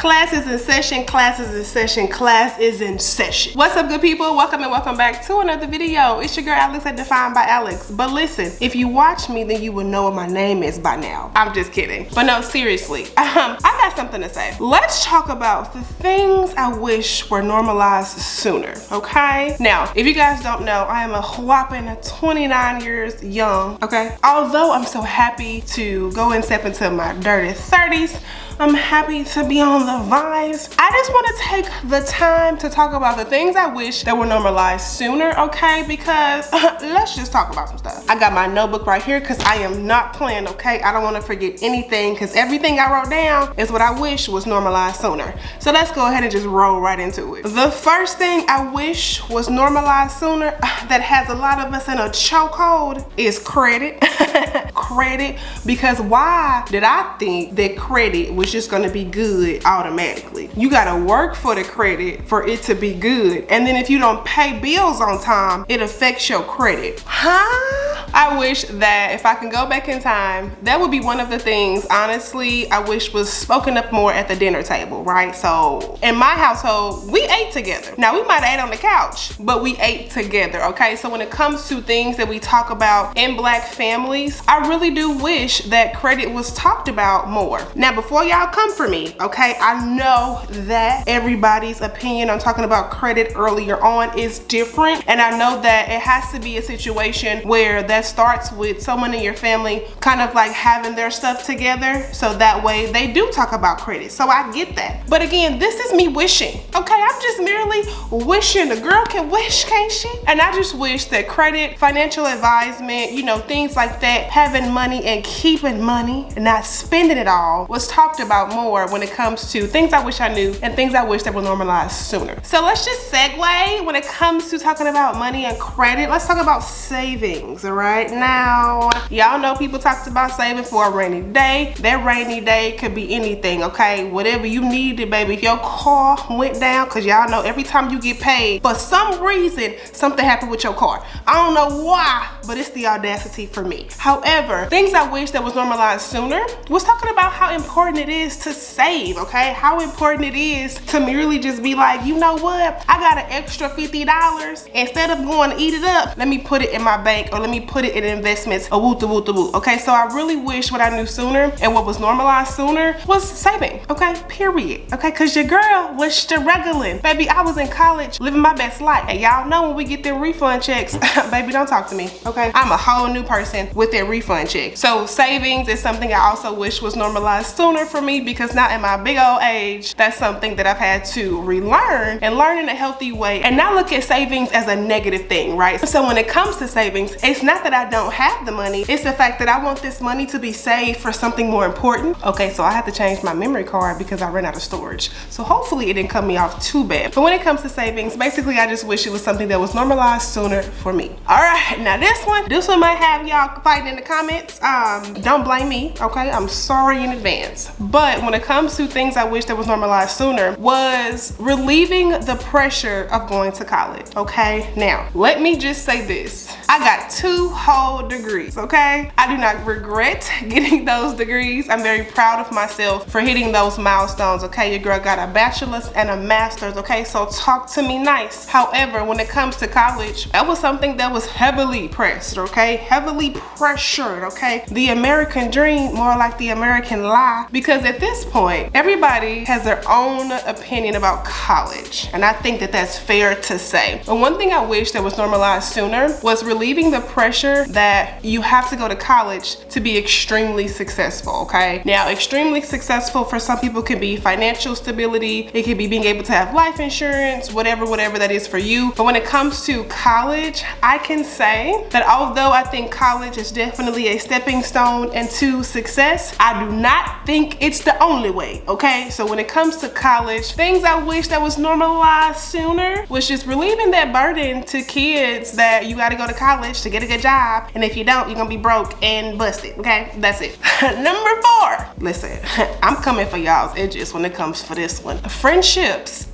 Class is in session, class is in session, class is in session. What's up, good people? Welcome and welcome back to another video. It's your girl Alex at Defined by Alex. But listen, if you watch me, then you will know what my name is by now. I'm just kidding. But no, seriously, I got something to say. Let's talk about the things I wish were normalized sooner, okay? Now, if you guys don't know, I am a whopping 29 years young, okay? Although I'm so happy to go and step into my dirty 30s, I'm happy to be on the vibes. I just want to take the time to talk about the things I wish that were normalized sooner, okay? Because let's just talk about some stuff. I got my notebook right here because I am not playing, okay? I don't want to forget anything because everything I wrote down is what I wish was normalized sooner. So let's go ahead and just roll right into it. The first thing I wish was normalized sooner that has a lot of us in a chokehold is credit. Credit, because why did I think that credit was just gonna be good automatically? You gotta work for the credit for it to be good, and then if you don't pay bills on time, it affects your credit. I wish that if I can go back in time, that would be one of the things, honestly, I wish was spoken up more at the dinner table, right? So in my household, we ate together. Now we might have ate on the couch, but we ate together, okay? So when it comes to things that we talk about in Black families, I really do wish that credit was talked about more. Now, before y'all come for me, okay, I know that everybody's opinion on talking about credit earlier on is different, and I know that it has to be a situation where that starts with someone in your family kind of like having their stuff together, so that way they do talk about credit. So I get that. But again, this is me wishing, okay? I'm just merely wishing. A girl can wish, can't she? And I just wish that credit, financial advisement, you know, things like that, having money and keeping money and not spending it all was talked about more when it comes to things I wish I knew and things I wish that were normalized sooner. So let's just segue when it comes to talking about money and credit. Let's talk about savings, all right? Now, y'all know people talked about saving for a rainy day. That rainy day could be anything, okay? Whatever you needed, baby. If your car went down, because y'all know every time you get paid, for some reason, something happened with your car. I don't know why, but it's the audacity for me. However, things I wish that was normalized sooner was talking about how important it is to save, okay? How important it is to merely just be like, you know what? I got an extra $50. Instead of going to eat it up, let me put it in my bank or let me put it in investments, a woo woo woo. Okay, so I really wish what I knew sooner and what was normalized sooner was saving, okay? Period. Okay, because your girl was struggling. Baby, I was in college living my best life. And y'all know when we get them refund checks, baby, don't talk to me, okay? I'm a whole new person with that refund check. So savings is something I also wish was normalized sooner for me, because now in my big old age, that's something that I've had to relearn and learn in a healthy way and not look at savings as a negative thing, right? So when it comes to savings, it's not that I don't have the money, it's the fact that I want this money to be saved for something more important. Okay, so I have to change my memory card because I ran out of storage. So hopefully it didn't cut me off too bad. But when it comes to savings, basically I just wish it was something that was normalized sooner for me. All right, now this one might have y'all fighting in the comments. Don't blame me, okay? I'm sorry in advance. But when it comes to things I wish that was normalized sooner was relieving the pressure of going to college, okay? Now, let me just say this. I got 2 whole degrees, okay? I do not regret getting those degrees. I'm very proud of myself for hitting those milestones, okay? Your girl got a bachelor's and a master's, okay? So talk to me nice. However, when it comes to college, that was something that was heavily pressed, okay? Heavily pressured, okay? The American dream, more like the American lie, because at this point, everybody has their own opinion about college, and I think that that's fair to say. But one thing I wish that was normalized sooner was relieving the pressure that you have to go to college to be extremely successful, okay? Now, extremely successful for some people could be financial stability, it could be being able to have life insurance, whatever that is for you. But when it comes to college, I can say that although I think college is definitely a stepping stone into success, I do not think it's the only way, okay? So when it comes to college, things I wish that was normalized sooner was just relieving that burden to kids that you gotta go to college to get a good job job, and if you don't, you're gonna be broke and busted, okay? That's it. Number 4. Listen, I'm coming for y'all's edges when it comes for this one. Friendships.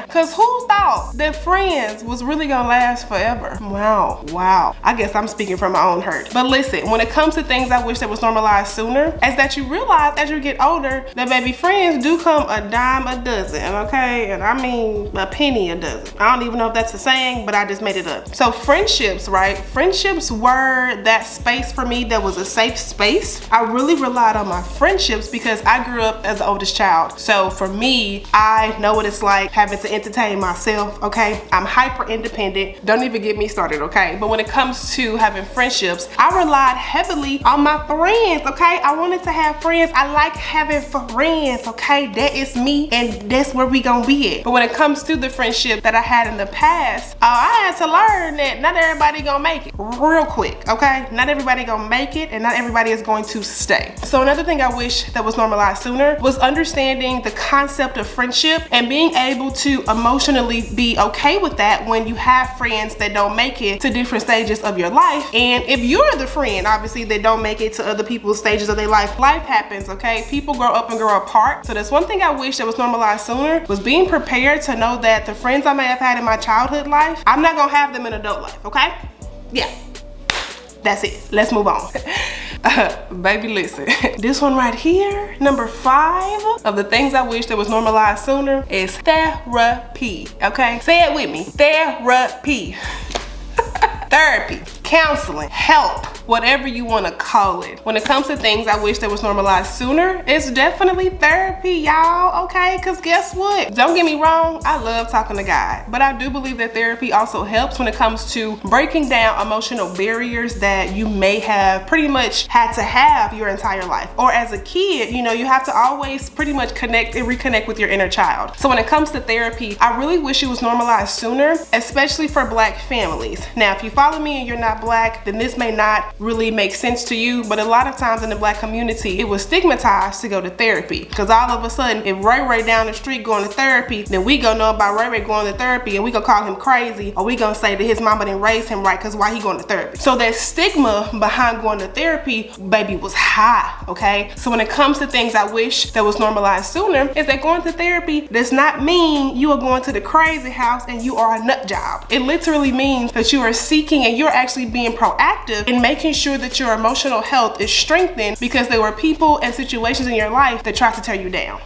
Cause who thought that friends was really gonna last forever? Wow. I guess I'm speaking from my own hurt. But listen, when it comes to things I wish that was normalized sooner, is that you realize as you get older that baby friends do come a dime a dozen, okay? And I mean a penny a dozen. I don't even know if that's a saying, but I just made it up. So friendships, right? Friendships were that space for me that was a safe space. I really relied on my friendships because I grew up as the oldest child. So for me, I know what it's like having to entertain myself, okay? I'm hyper independent. Don't even get me started, okay? But when it comes to having friendships, I relied heavily on my friends, okay? I wanted to have friends. I like having friends, okay? That is me, and that's where we gonna be at. But when it comes to the friendship that I had in the past, I had to learn that not everybody gonna make it real quick, okay? Not everybody gonna make it, and not everybody is going to stay. So another thing I wish that was normalized sooner was understanding the concept of friendship and being able to emotionally be okay with that when you have friends that don't make it to different stages of your life. And if you're the friend, obviously, that don't make it to other people's stages of their life, life happens, okay? People grow up and grow apart. So that's one thing I wish that was normalized sooner, was being prepared to know that the friends I may have had in my childhood life, I'm not gonna have them in adult life, okay? Yeah, that's it. Let's move on. Baby, listen. This one right here, number 5 of the things I wish that was normalized sooner is therapy, okay? Say it with me, therapy. Therapy, counseling, help, whatever you want to call it. When it comes to things I wish that was normalized sooner, it's definitely therapy, y'all, okay? Because guess what? Don't get me wrong, I love talking to God, but I do believe that therapy also helps when it comes to breaking down emotional barriers that you may have pretty much had to have your entire life. Or as a kid, you know, you have to always pretty much connect and reconnect with your inner child. So when it comes to therapy, I really wish it was normalized sooner, especially for Black families. Now, if you follow me and you're not Black, then this may not really make sense to you, but a lot of times in the Black community, it was stigmatized to go to therapy, because all of a sudden, if Ray down the street going to therapy, then we gonna know about Ray going to therapy, and we gonna call him crazy, or we gonna say that his mama didn't raise him right, because why he going to therapy? So that stigma behind going to therapy, baby, was high, okay? So when it comes to things I wish that was normalized sooner, is that going to therapy does not mean you are going to the crazy house and you are a nut job. It literally means that you are seeking and you're actually being proactive in making sure that your emotional health is strengthened, because there were people and situations in your life that tried to tear you down.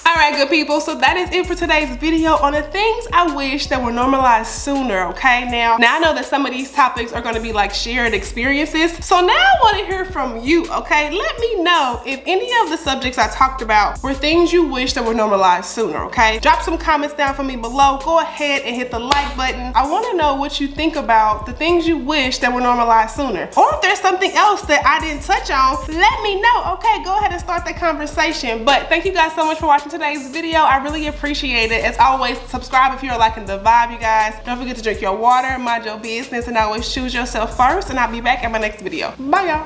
All right, good people, so that is it for today's video on the things I wish that were normalized sooner, okay? Now I know that some of these topics are gonna be like shared experiences, so now I wanna hear from you, okay? Let me know if any of the subjects I talked about were things you wish that were normalized sooner, okay? Drop some comments down for me below. Go ahead and hit the like button. I wanna know what you think about the things you wish that were normalized sooner. Or if there's something else that I didn't touch on, let me know, okay? Go ahead and start that conversation. But thank you guys so much for watching today's video. I really appreciate it. As always, subscribe if you're liking the vibe, you guys. Don't forget to drink your water, mind your business, and always choose yourself first. And I'll be back in my next video. Bye, y'all.